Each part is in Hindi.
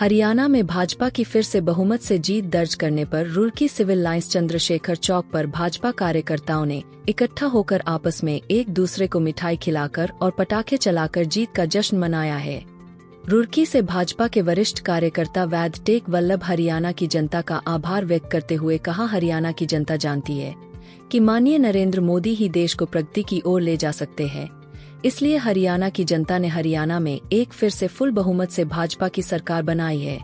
हरियाणा में भाजपा की फिर से बहुमत से जीत दर्ज करने पर रुड़की सिविल लाइंस चंद्रशेखर चौक पर भाजपा कार्यकर्ताओं ने इकट्ठा होकर आपस में एक दूसरे को मिठाई खिलाकर और पटाखे चलाकर जीत का जश्न मनाया है। रुड़की से भाजपा के वरिष्ठ कार्यकर्ता वैद टेक वल्लभ हरियाणा की जनता का आभार व्यक्त करते हुए कहा, हरियाणा की जनता जानती है कि माननीय नरेंद्र मोदी ही देश को प्रगति की ओर ले जा सकते हैं। इसलिए हरियाणा की जनता ने हरियाणा में एक फिर से फुल बहुमत से भाजपा की सरकार बनाई है।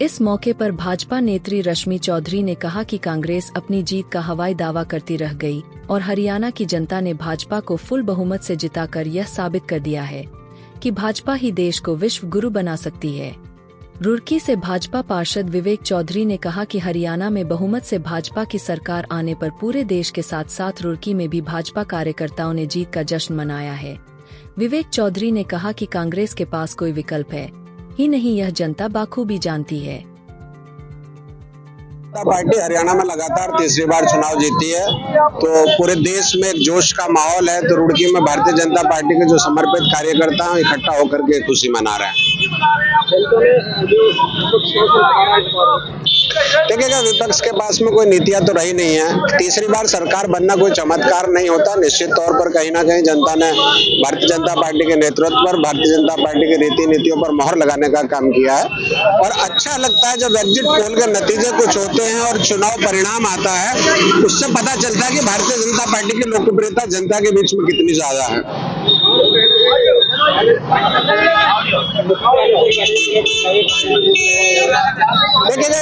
इस मौके पर भाजपा नेत्री रश्मि चौधरी ने कहा कि कांग्रेस अपनी जीत का हवाई दावा करती रह गई और हरियाणा की जनता ने भाजपा को फुल बहुमत से जिताकर यह साबित कर दिया है कि भाजपा ही देश को विश्व गुरु बना सकती है। रुड़की से भाजपा पार्षद विवेक चौधरी ने कहा कि हरियाणा में बहुमत से भाजपा की सरकार आने पर पूरे देश के साथ साथ रुड़की में भी भाजपा कार्यकर्ताओं ने जीत का जश्न मनाया है। विवेक चौधरी ने कहा कि कांग्रेस के पास कोई विकल्प है ही नहीं, यह जनता बाखूबी जानती है। पार्टी हरियाणा में लगातार तीसरी बार चुनाव जीती है, तो पूरे देश में एक जोश का माहौल है। तो रुड़की में भारतीय जनता पार्टी के जो समर्पित कार्यकर्ता हैं इकट्ठा होकर के खुशी मना रहे हैं। देखिएगा, विपक्ष के पास में कोई नीतियां तो रही नहीं है। तीसरी बार सरकार बनना कोई चमत्कार नहीं होता। निश्चित तौर पर कहीं ना कहीं जनता ने भारतीय जनता पार्टी के नेतृत्व पर, भारतीय जनता पार्टी के रीति नीतियों पर मोहर लगाने का काम किया है। और अच्छा लगता है जब एग्जिट पोल के नतीजे कुछ होते हैं और चुनाव परिणाम आता है, उससे पता चलता है कि भारतीय जनता पार्टी की लोकप्रियता जनता के बीच में कितनी ज्यादा है। देखिए,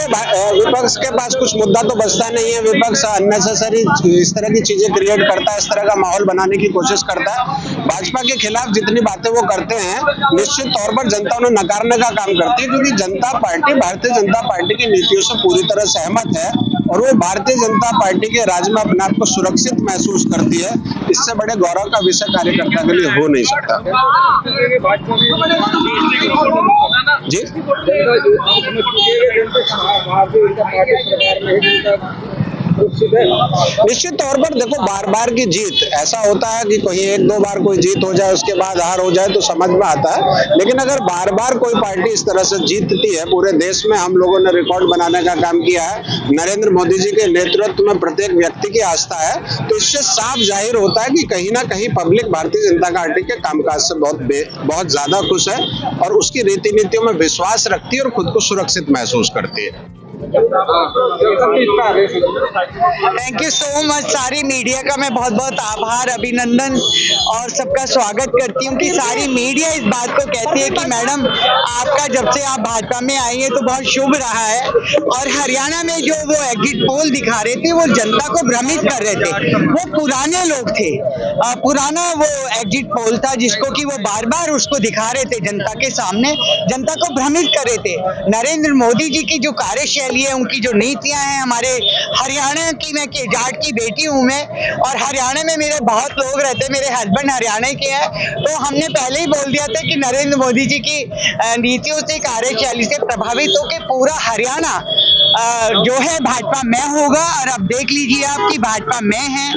विपक्ष के पास कुछ मुद्दा तो बचता नहीं है। विपक्ष अननेसेसरी इस तरह की चीजें क्रिएट करता है, इस तरह का माहौल बनाने की कोशिश करता है। भाजपा के खिलाफ जितनी बातें वो करते हैं, निश्चित तौर पर जनता उन्हें नकारने का काम करती है, क्योंकि जनता पार्टी भारतीय जनता पार्टी की नीतियों से पूरी तरह सहमत है और वो भारतीय जनता पार्टी के राज में अपने आप को सुरक्षित महसूस करती है। इससे बड़े गौरव का विषय कार्यकर्ता के लिए हो नहीं सकता। जी, निश्चित तौर पर देखो, बार बार की जीत ऐसा होता है कि कहीं एक दो बार कोई जीत हो जाए, उसके बाद हार हो जाए तो समझ में आता है। लेकिन अगर बार बार कोई पार्टी इस तरह से जीतती है, पूरे देश में हम लोगों ने रिकॉर्ड बनाने का काम किया है। नरेंद्र मोदी जी के नेतृत्व में प्रत्येक व्यक्ति की आस्था है, तो इससे साफ जाहिर होता है कि कहीं ना कहीं पब्लिक भारतीय जनता पार्टी के कामकाज से बहुत ज्यादा खुश है और उसकी रीति नीतियों में विश्वास रखती है और खुद को सुरक्षित महसूस करती है। Thank you so much. सारी मीडिया का मैं बहुत बहुत आभार, अभिनंदन और सबका स्वागत करती हूँ कि सारी मीडिया इस बात को कहती है कि मैडम आपका जब से आप भाजपा में आई है तो बहुत शुभ रहा है। और हरियाणा में जो वो एग्जिट पोल दिखा रहे थे, वो जनता को भ्रमित कर रहे थे। वो पुराने लोग थे, पुराना वो एग्जिट पोल था जिसको कि वो बार बार उसको दिखा रहे थे जनता के सामने, जनता को भ्रमित कर रहे थे। नरेंद्र मोदी जी की जो कार्यशैली है, उनकी जो नीतियां हैं, हमारे हरियाणा की, मैं जाट की बेटी हूं मैं, और हरियाणा में मेरे बहुत लोग रहते हैं, मेरे हस्बैंड हरियाणा के हैं। तो हमने पहले ही बोल दिया था कि नरेंद्र मोदी जी की नीतियों से, कार्यशैली से प्रभावित होकर पूरा हरियाणा जो है भाजपा में होगा। और अब देख लीजिए आप कि भाजपा में है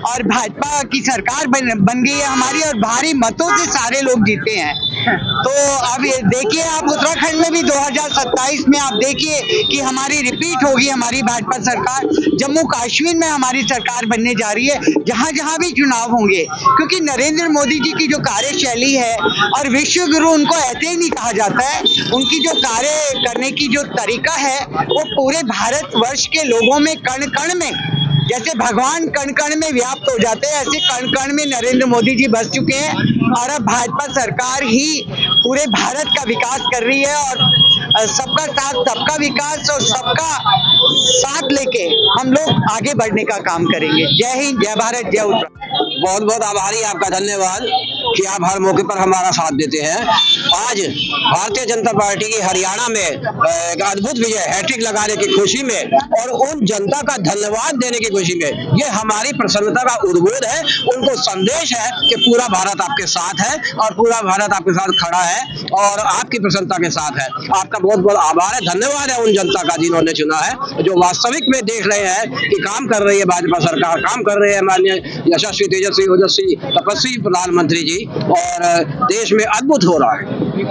और भाजपा की सरकार बन गई है हमारी, और भारी मतों से सारे लोग जीते हैं। तो अब ये देखिए, आप उत्तराखंड में भी 2027 में आप देखिए कि हमारी रिपीट होगी हमारी भाजपा सरकार। जम्मू कश्मीर में हमारी सरकार बनने जा रही है, जहां जहां भी चुनाव होंगे, क्योंकि नरेंद्र मोदी जी की जो कार्यशैली है, और विश्व गुरु उनको ऐसे ही नहीं कहा जाता है, उनकी जो कार्य करने की जो तरीका है वो पूरे भारतवर्ष के लोगों में, कण कण में, जैसे भगवान कण कण में व्याप्त हो जाते हैं, ऐसे कण कण में नरेंद्र मोदी जी बस चुके हैं। और अब भाजपा सरकार ही पूरे भारत का विकास कर रही है, और सबका साथ सबका विकास और सबका साथ लेके हम लोग आगे बढ़ने का काम करेंगे। जय हिंद, जय भारत, जय उत्तराखंड। बहुत बहुत आभारी आपका, धन्यवाद कि आप हर मौके पर हमारा साथ देते हैं। आज भारतीय जनता पार्टी की हरियाणा में एक अद्भुत विजय, हैट्रिक लगाने की खुशी में और उन जनता का धन्यवाद देने की खुशी में, ये हमारी प्रसन्नता का उद्बोध है। उनको संदेश है कि पूरा भारत आपके साथ है और पूरा भारत आपके साथ खड़ा है और आपकी प्रसन्नता के साथ है। आपका बहुत बहुत आभार है, धन्यवाद है उन जनता का जिन्होंने चुना है, जो वास्तविक में देख रहे हैं कि काम कर रही है भाजपा सरकार, काम कर रहे हैं माननीय यशस्वी, तेजस्वी, ओजस्वी, तपस्वी प्रधानमंत्री जी, और देश में अद्भुत हो रहा है। ये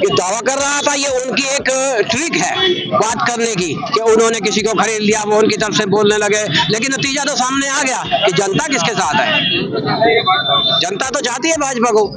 दावा कर रहा था, ये उनकी एक ट्रिक है बात करने की कि उन्होंने किसी को खरीद लिया, वो उनकी तरफ से बोलने लगे, लेकिन नतीजा तो सामने आ गया कि जनता किसके साथ है। जनता तो चाहती है भाजपा को।